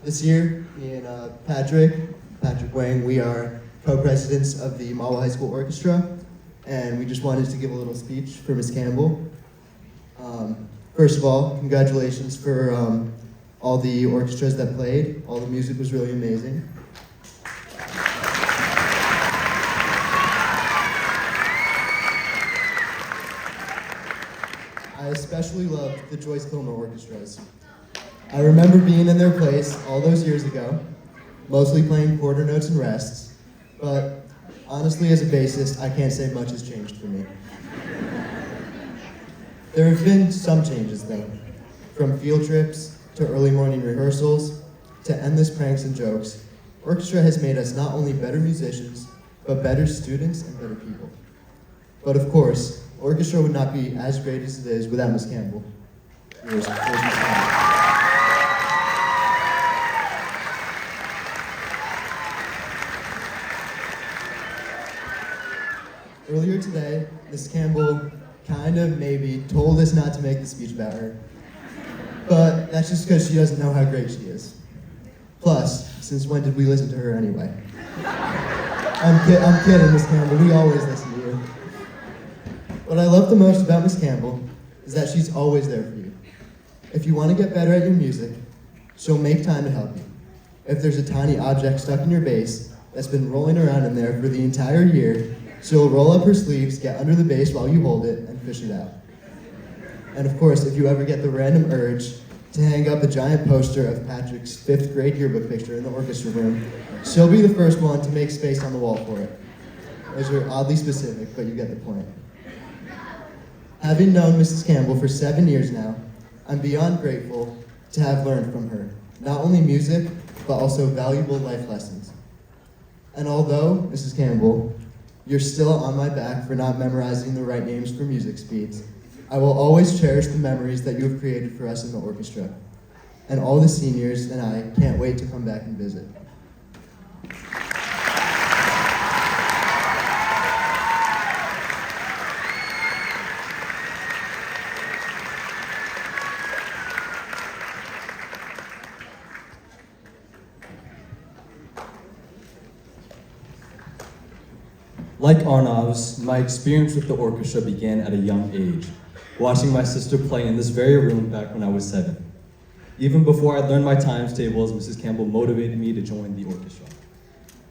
This year, me and Patrick Wang, we are co-presidents of the Mahwah High School Orchestra, and we just wanted to give a little speech for Ms. Campbell. First of all, congratulations for all the orchestras that played. All the music was really amazing. I especially loved the Joyce Kilmer orchestras. I remember being in their place all those years ago, mostly playing quarter notes and rests, but honestly, as a bassist, I can't say much has changed for me. There have been some changes though, from field trips to early morning rehearsals to endless pranks and jokes. Orchestra has made us not only better musicians, but better students and better people. But of course, orchestra would not be as great as it is without Ms. Campbell. Here's Ms. Campbell. Earlier today, Ms. Campbell kind of maybe told us not to make the speech about her, but that's just because she doesn't know how great she is. Plus, since when did we listen to her anyway? I'm kidding, Ms. Campbell, we always listen to you. What I love the most about Ms. Campbell is that she's always there for you. If you want to get better at your music, she'll make time to help you. If there's a tiny object stuck in your bass that's been rolling around in there for the entire year, she'll roll up her sleeves, get under the bass while you hold it, and fish it out. And of course, if you ever get the random urge to hang up a giant poster of Patrick's 5th grade yearbook picture in the orchestra room, she'll be the first one to make space on the wall for it. Those are oddly specific, but you get the point. Having known Mrs. Campbell for 7 years now, I'm beyond grateful to have learned from her, not only music, but also valuable life lessons. And although, Mrs. Campbell, you're still on my back for not memorizing the right names for music speeds, I will always cherish the memories that you have created for us in the orchestra. And all the seniors and I can't wait to come back and visit. Like Arnav's, my experience with the orchestra began at a young age, watching my sister play in this very room back when I was 7. Even before I learned my times tables, Mrs. Campbell motivated me to join the orchestra.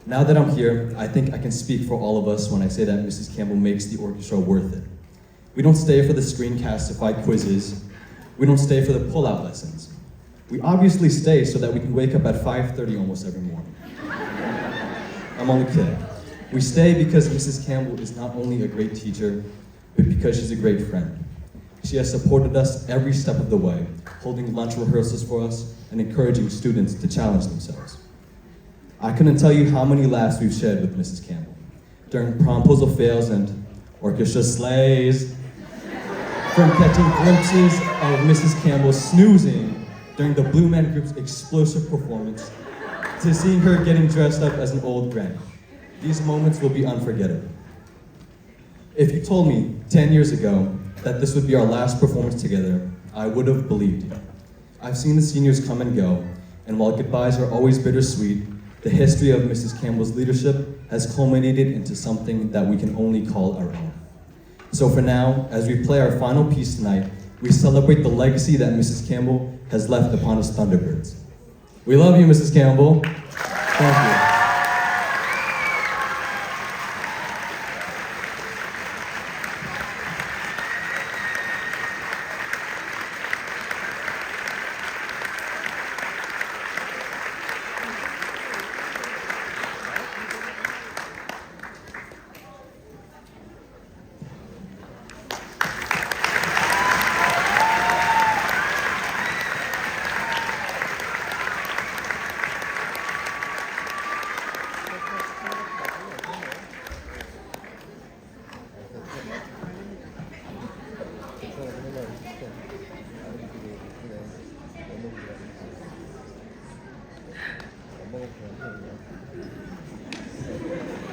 Now that I'm here, I think I can speak for all of us when I say that Mrs. Campbell makes the orchestra worth it. We don't stay for the screencast-ified quizzes. We don't stay for the pull-out lessons. We obviously stay so that we can wake up at 5:30 almost every morning. I'm only kidding. We stay because Mrs. Campbell is not only a great teacher, but because she's a great friend. She has supported us every step of the way, holding lunch rehearsals for us and encouraging students to challenge themselves. I couldn't tell you how many laughs we've shared with Mrs. Campbell during promposal fails and orchestra slays, from catching glimpses of Mrs. Campbell snoozing during the Blue Man Group's explosive performance, to seeing her getting dressed up as an old granny. These moments will be unforgettable. If you told me 10 years ago that this would be our last performance together, I would have believed you. I've seen the seniors come and go, and while goodbyes are always bittersweet, the history of Mrs. Campbell's leadership has culminated into something that we can only call our own. So for now, as we play our final piece tonight, we celebrate the legacy that Mrs. Campbell has left upon us Thunderbirds. We love you, Mrs. Campbell. Thank you.